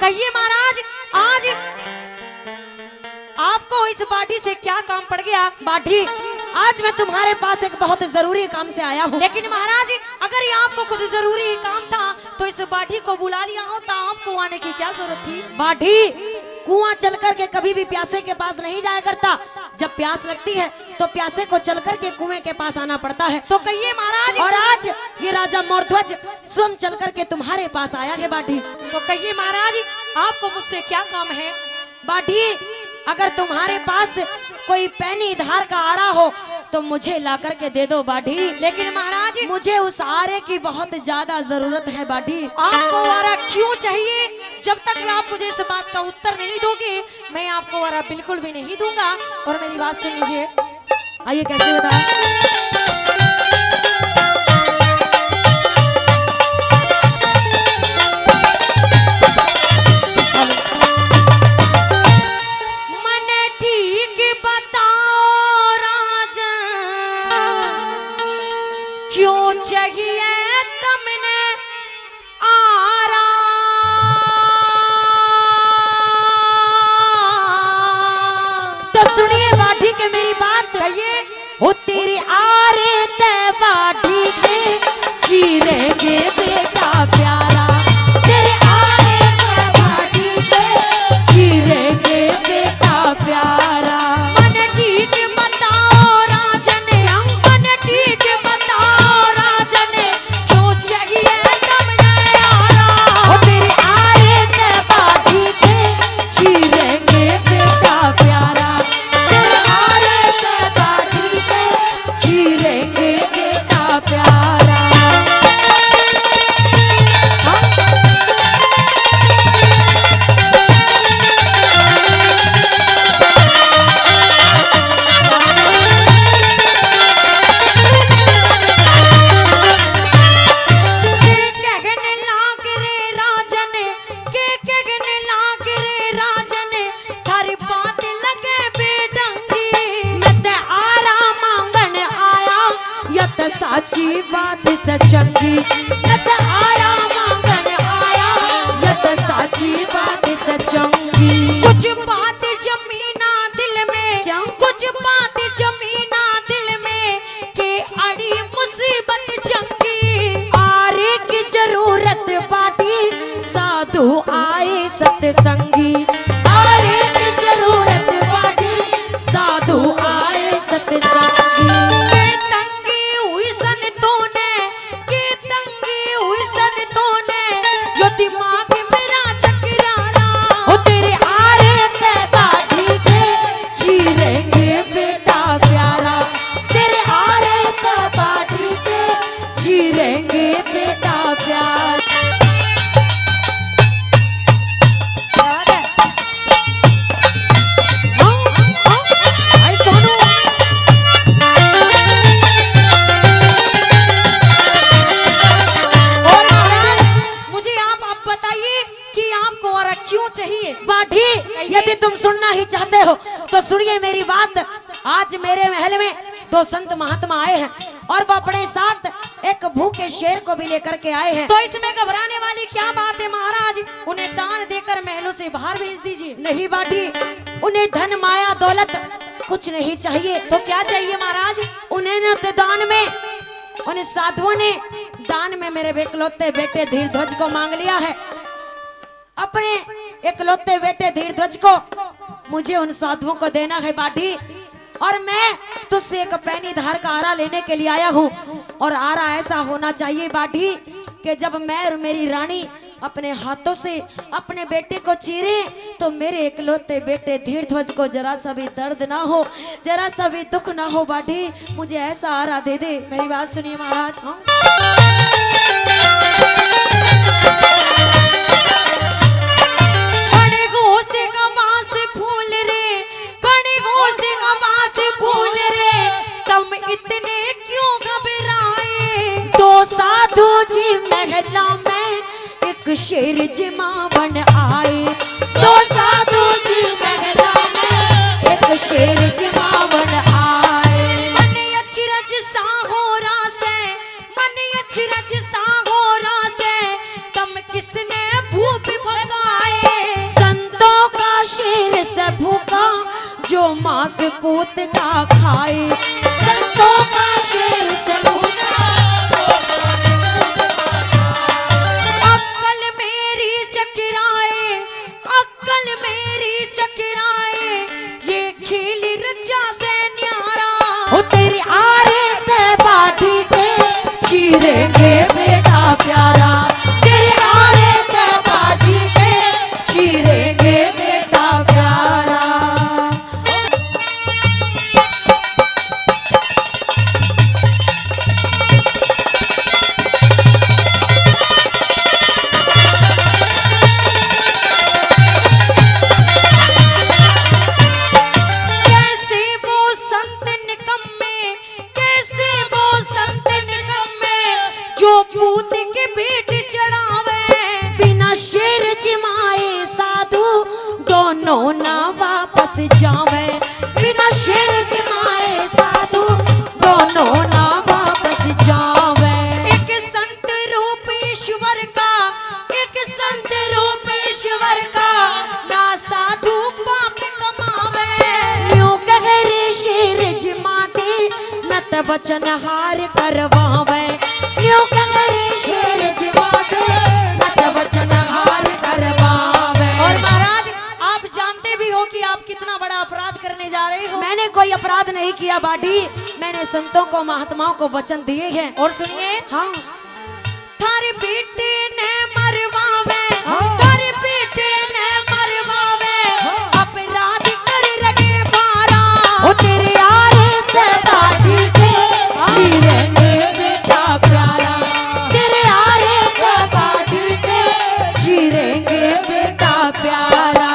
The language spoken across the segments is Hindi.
कहिए महाराज, आज आपको इस बाटी से क्या काम पड़ गया? बाटी, आज मैं तुम्हारे पास एक बहुत जरूरी काम से आया हूँ। लेकिन महाराज, अगर ये आपको कुछ जरूरी काम था तो इस बाटी को बुला लिया होता, आपको आने की क्या जरूरत थी? बाटी, कुआं चल कर के कभी भी प्यासे के पास नहीं जाया करता। जब प्यास लगती है तो प्यासे को चल कर के कुएं के पास आना पड़ता है। तो कहिए महाराज। और आज ये राजा मोरध्वज स्वयं चल कर के तुम्हारे पास आया है बाटी। तो कहिए महाराज, आपको मुझसे क्या काम है? बाटी, अगर तुम्हारे पास कोई पैनी धार का आरा हो तो मुझे ला करके दे दो बाटी। लेकिन महाराज, मुझे उस आरे की बहुत ज्यादा जरूरत है बाटी। आपको आरा क्यों चाहिए? जब तक आप मुझे इस बात का उत्तर नहीं दोगे, मैं आपको आरा बिल्कुल भी नहीं दूंगा। और मेरी बात सुन लीजिए। आइए, कैसे बताएं? क्यों चाहिए तुमने आरा? तो सुनिए बाटी के मेरी बात। कहिए। हो तेरे आरे ते बाटी के चीरेंगे बेटा प्यारा। तेरे आरे ते बाटी के चीरेंगे बेटा प्यारा। मन ठीक बताओ राजन, मन ठीक बताओ राजन, क्यों चाहिए तुमने आरा? हो तेरे आरे ते बाटी के चीरेंगे बेटा प्यारा। तेरे आरे ते बाटी के चीरेंगे बेटा प्यारा। साची बात सचंगी, नत आरा मांगन आया, नत साची बात सचंगी। कुछ बात जमीना दिल में, क्या? कुछ बात जमीना दिल में के अड़ी मुसीबत चंगी। आरे की जरूरत बाटी, साधु आए सत्संगी। आरे की जरूरत बाटी, साधु आए सत्संगी। दिमाग मेरा चकरारा। हो तेरे आरे ते बाटी के चीरेंगे बेटा प्यारा। तेरे आरे ते बाटी के चीरेंगे बेटा प्यारा। आई सोनू, क्यों चाहिए? बाटी, यदि तुम सुनना ही चाहते हो तो सुनिए मेरी बात। आज मेरे महल में दो संत महात्मा आए हैं और वो अपने साथ एक भूखे शेर को भी लेकर के आए हैं। तो इसमें घबराने वाली क्या बात है महाराज? उन्हें दान देकर महलों से बाहर भेज दीजिए। नहीं बाटी, उन्हें धन माया दौलत कुछ नहीं चाहिए। तो क्या चाहिए महाराज? उन्हें न तो दान में, उन साधुओं ने दान में मेरे इकलौते बेटे धीरध्वज को मांग लिया है। अपने इकलौते बेटे धीरध्वज को मुझे उन साधुओं को देना है बाटी। और मैं तुझसे एक पैनी धार का आरा लेने के लिए आया हूँ। और आरा ऐसा होना चाहिए बाटी कि जब मैं और मेरी रानी अपने हाथों से अपने बेटे को चीरे तो मेरे इकलौते बेटे धीरध्वज को जरा सा भी दर्द ना हो, जरा सा भी दुख ना हो बाटी। मुझे ऐसा आरा दे दे। मेरी बात सुनिए महाराज। इतने क्यों घबराए? तो साधु जी महला में एक शेर जिमावन आए। तो साधु जी महला में एक शेर जिमावन आए। मन अचरज सा हो रासे, मन अचरज सा हो रासे, तम किसने भूप भगाए? मांस पूत का खाए, संतों का शेर से अक्ल मेरी चकराए, अक्ल मेरी चकराए, ये खेल रजा से न्यारा। हो तेरी आरे ते बाटी के चीरेंगे बेटा प्यारा, तेरे आरे ते बाटी के चीरेंगे बेटा प्यारा। दोनों ना वापस जावे, बिना शेर जमाए साधु दोनों ना वापस जावे। एक संत रूप ईश्वर का, एक संत रूप ईश्वर का, ना साधु पाप कमावे। यूं कह रे शेर जमाते नत वचन हार करवावे, यूं कह रे शेर जमाते नत वचन हार करवावे। और महाराज आप जानते भी हो कि आप कितना बड़ा अपराध करने जा रहे हो। मैंने कोई अपराध नहीं किया बाटी, मैंने संतों को महात्माओं को वचन दिए हैं। और सुनिए, हाँ थारे बेटे ने मरवावे, हाँ। थारे बेटे ने मरवावे, अपराध कर रगे बारा। ओ तेरे यारे ते बाटी के चीरेंगे बेटा प्यारा, तेरे यारे ते बाटी के चीरेंगे बेटा प्यारा।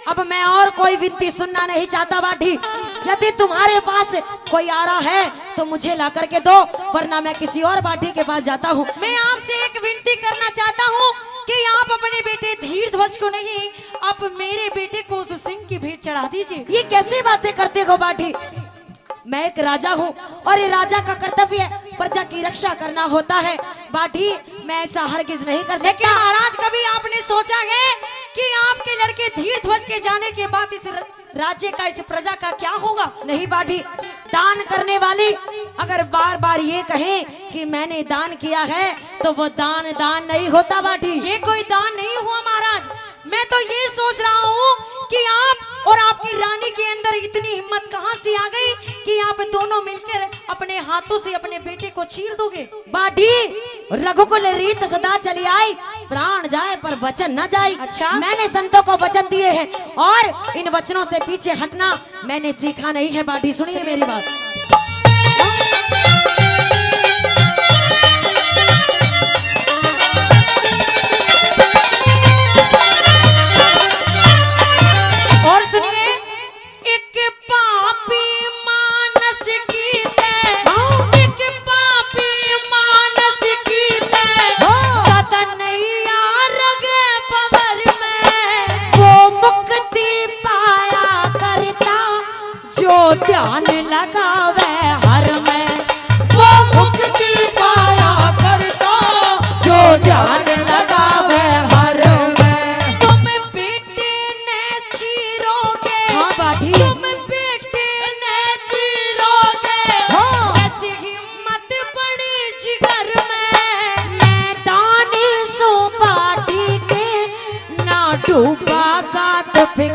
अब मैं और कोई विनती सुनना नहीं चाहता बाटी। यदि तुम्हारे पास कोई आ रहा है तो मुझे ला करके दो, वरना मैं किसी और बाटी के पास जाता हूँ। मैं आपसे एक विनती करना चाहता हूँ कि आप अपने बेटे धीर ध्वज को नहीं, आप मेरे बेटे को उस सिंह की भेंट चढ़ा दीजिए। ये कैसी बातें करते हो बाटी? मैं एक राजा हूँ और ये राजा का कर्तव्य प्रजा की रक्षा करना होता है। बाटी मैं ऐसा हरगिज नहीं कर लेकिन सकता। महाराज कभी आपने सोचा है कि आपके लड़के धीर ध्वज के जाने के बाद इस राज्य का, इस प्रजा का क्या होगा? नहीं बाटी, दान करने वाली अगर बार बार ये कहे कि मैंने दान किया है तो वो दान दान नहीं होता बाटी। ये कोई दान नहीं हुआ महाराज। मैं तो ये सोच रहा हूँ कि आप और आपकी रानी के अंदर इतनी हिम्मत कहाँ से आ गई कि आप दोनों मिलकर अपने हाथों से अपने बेटे को चीर दोगे? बाटी रघुकुल रीत सदा चली आई, प्राण जाए पर वचन न जाए। अच्छा? मैंने संतों को वचन दिए हैं और इन वचनों से पीछे हटना मैंने सीखा नहीं है बाटी। सुनिए मेरी बात। और सुनिए, एक पापी मानस की एक पापी मानस की सदन रगे पवर में, वो मुक्ति पाया करता जो ध्यान लगावे हर में, वो मुक्ति पाया करता जो ध्यान लगावे हर में। तुम बेटे ने चीरोगे, हाँ बाटी, तुम बेटे ने चीरोगे, हाँ। ऐसी हिम्मत बड़ी जिगर में। मैं दानी सो बाटी के ना डूबा गात पे